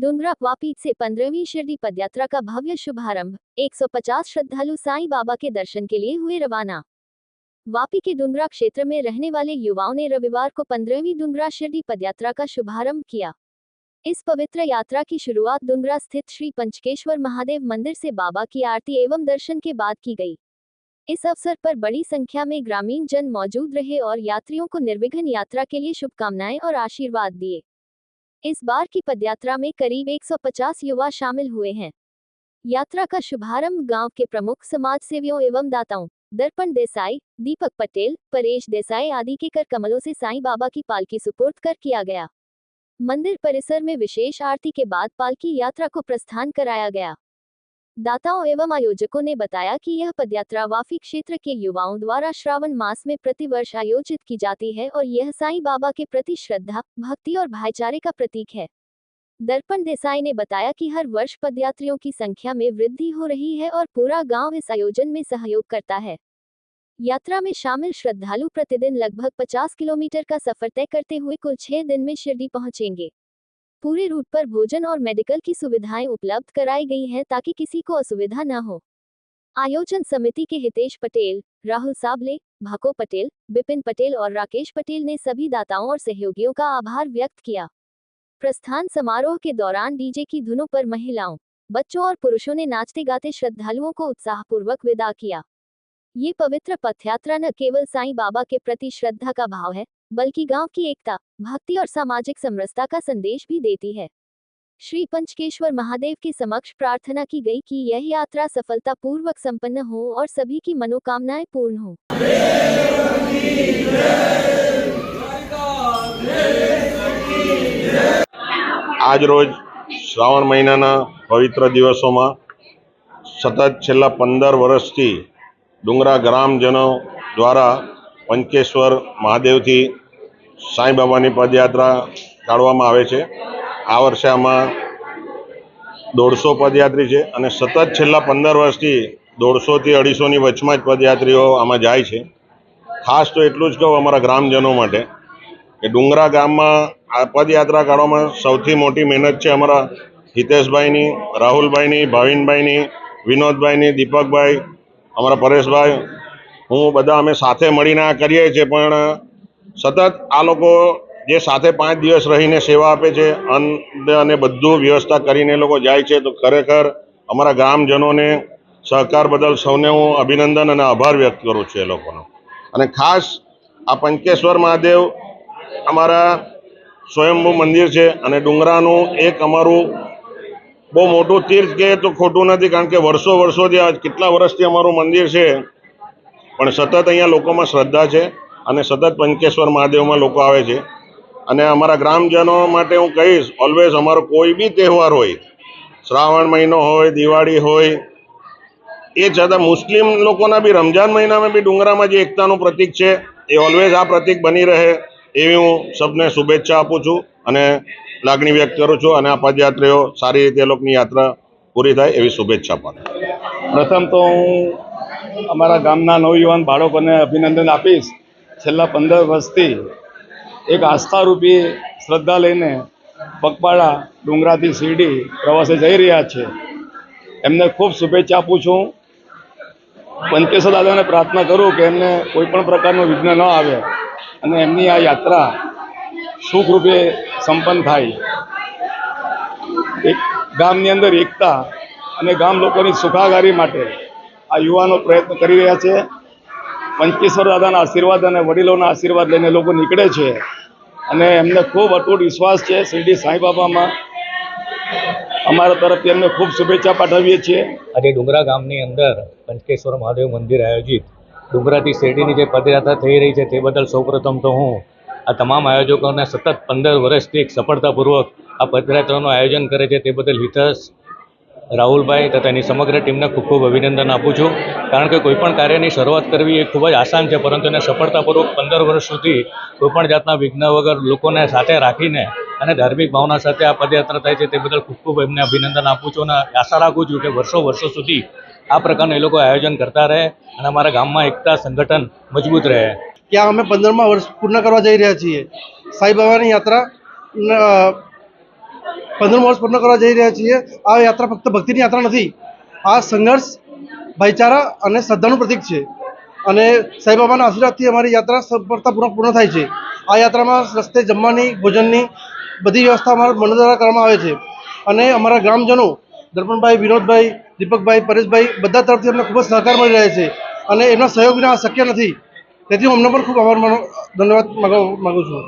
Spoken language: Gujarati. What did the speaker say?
डुंगरा वापी से 15वीं शिरडी पदयात्रा का भव्य शुभारंभ। 150 श्रद्धालु साईं बाबा के दर्शन के लिए हुए रवाना। वापी के डुंगरा क्षेत्र में रहने वाले युवाओं ने रविवार को 15वीं डुंगरा शिरडी पदयात्रा का शुभारंभ किया। इस पवित्र यात्रा की शुरुआत डुंगरा स्थित श्री पंचकेश्वर महादेव मंदिर से बाबा की आरती एवं दर्शन के बाद की गई। इस अवसर पर बड़ी संख्या में ग्रामीण जन मौजूद रहे और यात्रियों को निर्विघ्न यात्रा के लिए शुभकामनाएं और आशीर्वाद दिए। इस बार की पदयात्रा में करीब 150 युवा शामिल हुए हैं। यात्रा का शुभारंभ गांव के प्रमुख समाज सेवियों एवं दाताओं दर्पण देसाई, दीपक पटेल, परेश देसाई आदि के कर कमलों से साईं बाबा की पालकी सुपुर्द कर किया गया। मंदिर परिसर में विशेष आरती के बाद पालकी यात्रा को प्रस्थान कराया गया। दाताओं एवं आयोजकों ने बताया कि यह पदयात्रा वापी क्षेत्र के युवाओं द्वारा श्रावण मास में प्रतिवर्ष आयोजित की जाती है और यह साईं बाबा के प्रति श्रद्धा, भक्ति और भाईचारे का प्रतीक है। दर्पण देसाई ने बताया कि हर वर्ष पदयात्रियों की संख्या में वृद्धि हो रही है और पूरा गांव इस आयोजन में सहयोग करता है। यात्रा में शामिल श्रद्धालु प्रतिदिन लगभग 50 किलोमीटर का सफर तय करते हुए कुल 6 दिन में शिरडी पहुंचेंगे। पूरे रूट पर भोजन और मेडिकल की सुविधाएं उपलब्ध कराई गई हैं ताकि किसी को असुविधा न हो। आयोजन समिति के हितेश पटेल, राहुल साबले, भाको पटेल, बिपिन पटेल और राकेश पटेल ने सभी दाताओं और सहयोगियों का आभार व्यक्त किया। प्रस्थान समारोह के दौरान डीजे की धुनों पर महिलाओं, बच्चों और पुरुषों ने नाचते गाते श्रद्धालुओं को उत्साहपूर्वक विदा किया। ये पवित्र पदयात्रा न केवल साईं बाबा के प्रति श्रद्धा का भाव है, बल्कि गांव की एकता, भक्ति और सामाजिक समरसता का संदेश भी देती है। श्री पंचकेश्वर महादेव के समक्ष प्रार्थना की गई कि यह यात्रा सफलतापूर्वक संपन्न हो और सभी की मनोकामनाएं पूर्ण हो। आज रोज श्रावण महीनाना पवित्र दिवसों में सतत छेल्ला 15 वर्षथी डुंगरा ग्रामजनों द्वारा पंचकेश्वर महादेव थी साईं बाबानी पदयात्रा काढवामां आवे छे। आ वर्षे आमां 150 पदयात्री छे अने सतत छेल्ला 15 वर्षथी 150 થી 250 ની વચમાં જ પદયાત્રીઓ આમાં જાય છે। ખાસ તો એટલું જ કહું અમારા ગ્રામજનો માટે કે ડુંગરા ગામમાં આ પદયાત્રા કાઢવામાં સૌથી મોટી મહેનત છે અમારા હિતેશભાઈની, રાહુલભાઈની, ભાવિનભાઈની, વિનોદભાઈની, દીપકભાઈ, અમારા પરેશભાઈ, હું બધા અમે સાથે મળીને આ કરીએ છીએ। પણ સતત આ લોકો જે સાથે 5 દિવસ રહીને સેવા આપે છે અને બધું વ્યવસ્થા કરીને લોકો જાય છે, તો ખરેખર અમારા ગ્રામજનોને સહકાર બદલ સૌને હું અભિનંદન અને આભાર વ્યક્ત કરું છું એ લોકોનો। અને ખાસ આ પંચકેશ્વર મહાદેવ અમારા સ્વયંભૂ મંદિર છે અને ડુંગરાનું એક અમારું બહુ મોટું તીર્થ કહે તો ખોટું નથી, કારણ કે વર્ષોથી કેટલા વર્ષથી અમારું મંદિર છે, પણ સતત અહીંયા લોકોમાં શ્રદ્ધા છે અને સતત પંચકેશ્વર મહાદેવમાં લોકો આવે છે। અને અમારા ગ્રામજનો માટે હું કહીશ, ઓલવેઝ અમારો કોઈ બી તહેવાર હોય, શ્રાવણ મહિનો હોય, દિવાળી હોય, એ છતાં મુસ્લિમ લોકોના બી રમજાન મહિનામાં બી ડુંગરામાં જે એકતાનું પ્રતીક છે એ ઓલવેઝ આ પ્રતીક બની રહે એવી હું સૌને શુભેચ્છા આપું છું અને લાગણી વ્યક્ત કરું છું। અને આ પદયાત્રીઓ સારી રીતે એ લોકોની યાત્રા પૂરી થાય એવી શુભેચ્છા પાઠવું। પ્રથમ તો હું અમારા ગામના નવયુવાન બાળકોને અભિનંદન આપીશ। છેલ્લા 15 વર્ષથી એક આસ્થારૂપી શ્રદ્ધા લઈને પગપાળા ડુંગરાથી શિરડી પ્રવાસે જઈ રહ્યા છે, એમને ખૂબ શુભેચ્છા આપું છું। પંચકેશ્વર દાદાને પ્રાર્થના કરું કે એમને કોઈ પણ પ્રકારનું વિઘ્ન ન આવે અને એમની આ યાત્રા સુખરૂપે સંપન્ન થાય। એક ગામની અંદર એકતા અને ગામ લોકોની સુખાકારી માટે આ યુવાનો પ્રયત્ન કરી રહ્યા છે। પંચકેશ્વર દાદાના આશીર્વાદ અને વડીલોના આશીર્વાદ લઈને લોકો નીકળે છે અને એમને ખૂબ અતૂટ વિશ્વાસ છે શિરડી સાંઈ બાબામાં। અમારા તરફથી એમને ખૂબ શુભેચ્છા પાઠવીએ છીએ। આજે ડુંગરા ગામની અંદર પંચકેશ્વર મહાદેવ મંદિર આયોજિત ડુંગરાથી શિરડીની જે પદયાત્રા થઈ રહી છે તે બદલ સૌપ્રથમ તો હું આ તમામ આયોજકોને સતત 15 વર્ષથી સફળતાપૂર્વક આ પદયાત્રાનું આયોજન કરે છે તે બદલ હિતેશ, રાહુલભાઈ તથા એની સમગ્ર ટીમને ખૂબ ખૂબ અભિનંદન આપું છું। કારણ કે કોઈપણ કાર્યની શરૂઆત કરવી એ ખૂબ જ આસાન છે, પરંતુ એને સફળતાપૂર્વક 15 વર્ષ સુધી કોઈપણ જાતના વિઘ્ન વગર લોકોને સાથે રાખીને અને ધાર્મિક ભાવના સાથે આ પદયાત્રા થાય છે તે બદલ ખૂબ ખૂબ એમને અભિનંદન આપું છું અને આશા રાખું છું કે વર્ષો સુધી આ પ્રકારનું એ લોકો આયોજન કરતા રહે અને અમારા ગામમાં એકતા સંગઠન મજબૂત રહે। ત્યાં અમે 15મા વર્ષ પૂર્ણ કરવા જઈ રહ્યા છીએ। સાંઈ બાબાની યાત્રા 15 વર્ષ પૂર્ણ કરવા જઈ રહ્યા છીએ. આ યાત્રા ફક્ત ભક્તિની યાત્રા નથી, આ સંઘર્ષ, ભાઈચારા અને શ્રદ્ધાનું પ્રતીક છે. અને સાંઈબાબાના આશીર્વાદથી અમારી યાત્રા સફળતાપૂર્વક પૂર્ણ થાય છે. આ યાત્રામાં રસ્તે જમવાની, ભોજનની બધી વ્યવસ્થા અમારા મંડળ દ્વારા કરવામાં આવે છે. અને અમારા ગ્રામજનો દર્પણભાઈ, વિનોદભાઈ, દીપકભાઈ, પરેશભાઈ બધા તરફથી અમને ખૂબ જ સહકાર મળી રહ્યા છે અને એમના સહયોગ વિના આ શક્ય નથી. તેથી હું અમને પણ ખૂબ ધન્યવાદ માગું છું.